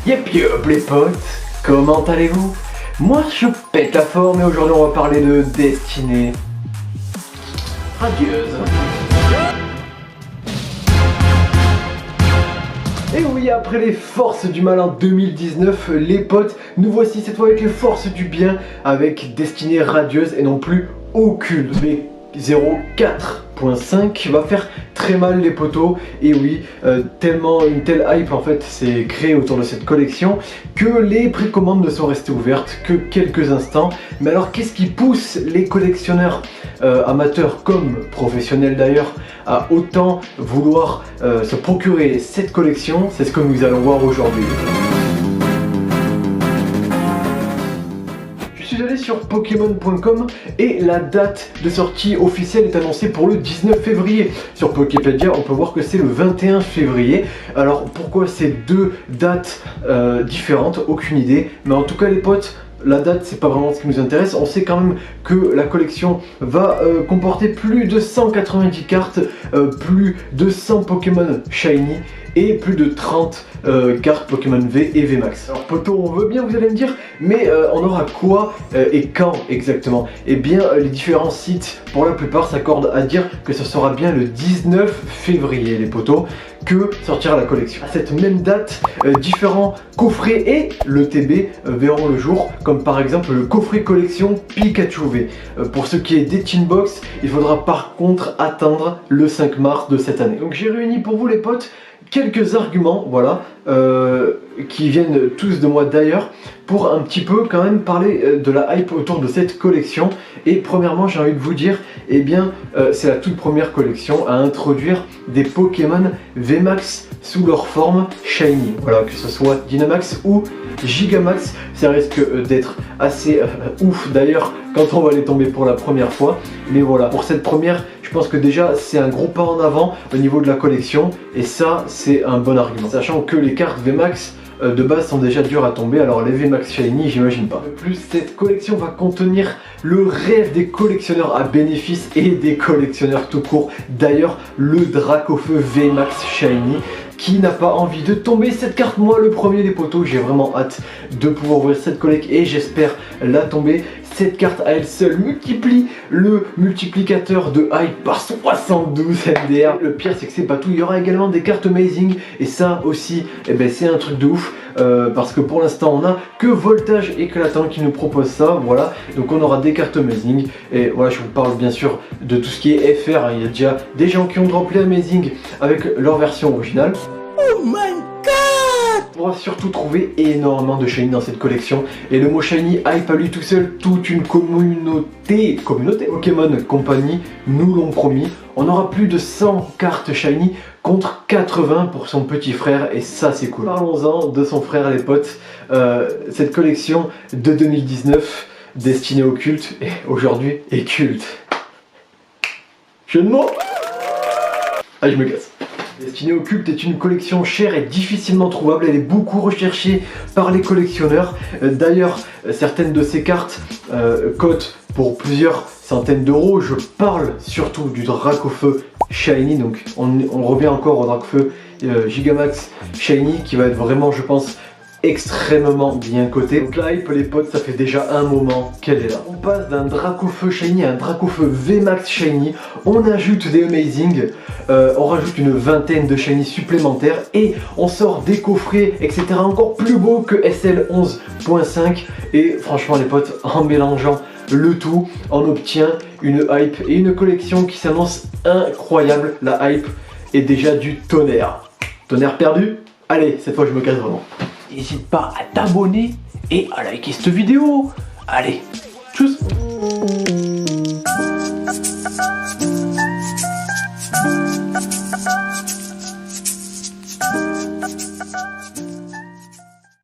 Yep yep les potes, comment allez-vous? Moi je pète la forme et aujourd'hui on va parler de destinée radieuse. Et oui, après les forces du mal en 2019, les potes, nous voici cette fois avec les forces du bien, avec destinée radieuse et non plus occulte. Mais 04.5 va faire très mal les potos, et oui, tellement une telle hype en fait s'est créée autour de cette collection que les précommandes ne sont restées ouvertes que quelques instants. Mais alors qu'est-ce qui pousse les collectionneurs amateurs comme professionnels d'ailleurs à autant vouloir se procurer cette collection? C'est ce que nous allons voir aujourd'hui. Je suis allé sur Pokémon.com et la date de sortie officielle est annoncée pour le 19 février. Sur Poképedia, on peut voir que c'est le 21 février. Alors pourquoi ces deux dates différentes? Aucune idée. Mais en tout cas les potes, la date c'est pas vraiment ce qui nous intéresse. On sait quand même que la collection va comporter plus de 190 cartes, plus de 100 Pokémon Shiny et plus de 30 cartes Pokémon V et VMAX. Alors poto, on veut bien, vous allez me dire, mais on aura quoi et quand exactement? Eh bien les différents sites pour la plupart s'accordent à dire que ce sera bien le 19 février les potos que sortira la collection. À cette même date, différents coffrets et le TB verront le jour, comme par exemple le coffret collection Pikachu V. Pour ce qui est des Teen Box, il faudra par contre attendre le 5 mars de cette année. Donc j'ai réuni pour vous les potes quelques arguments, voilà, qui viennent tous de moi d'ailleurs, pour un petit peu quand même parler de la hype autour de cette collection. Et premièrement, j'ai envie de vous dire, eh bien, c'est la toute première collection à introduire des Pokémon VMAX sous leur forme Shiny. Voilà, que ce soit Dynamax ou Gigamax, ça risque d'être assez ouf d'ailleurs quand on va les tomber pour la première fois. Mais voilà, pour cette première, je pense que déjà c'est un gros pas en avant au niveau de la collection, et ça c'est un bon argument. Sachant que les cartes VMAX de base sont déjà dures à tomber, alors les VMAX Shiny j'imagine pas. De plus, cette collection va contenir le rêve des collectionneurs à bénéfice et des collectionneurs tout court. D'ailleurs, le Dracofeu VMAX Shiny. Qui n'a pas envie de tomber cette carte? Moi le premier des potos, j'ai vraiment hâte de pouvoir ouvrir cette collecte et j'espère la tomber. Cette carte à elle seule multiplie le multiplicateur de hype par 72 MDR. Le pire c'est que c'est pas tout, il y aura également des cartes amazing, et ça aussi eh ben, c'est un truc de ouf, parce que pour l'instant on a que Voltage Éclatant qui nous propose ça, voilà. Donc on aura des cartes amazing, et voilà, je vous parle bien sûr de tout ce qui est FR, hein. Il y a déjà des gens qui ont droppé amazing avec leur version originale. Oh my god! On va surtout trouver énormément de shiny dans cette collection, et le mot shiny hype à lui tout seul toute une communauté Pokémon Company nous l'ont promis. On aura plus de 100 cartes shiny contre 80 pour son petit frère, et ça c'est cool. Parlons-en de son frère les potes. Cette collection de 2019 destinée au culte et aujourd'hui est culte. Je ne mots. Ah, je me casse. Destinée au culte est une collection chère et difficilement trouvable. Elle est beaucoup recherchée par les collectionneurs. D'ailleurs, certaines de ces cartes cotent pour plusieurs centaines d'euros. Je parle surtout du Dracofeu Shiny. Donc on revient encore au Dracofeu Gigamax Shiny qui va être vraiment, je pense, extrêmement bien coté. Donc la hype les potes, ça fait déjà un moment qu'elle est là. On passe d'un Dracofeu Shiny à un Dracofeu VMAX Shiny, on ajoute des amazing, on rajoute une vingtaine de shiny supplémentaires et on sort des coffrets etc encore plus beaux que SL 11.5. et franchement les potes, en mélangeant le tout, on obtient une hype et une collection qui s'annonce incroyable. La hype est déjà du tonnerre. Tonnerre perdu? Allez, cette fois je me casse vraiment. N'hésite pas à t'abonner et à liker cette vidéo. Allez,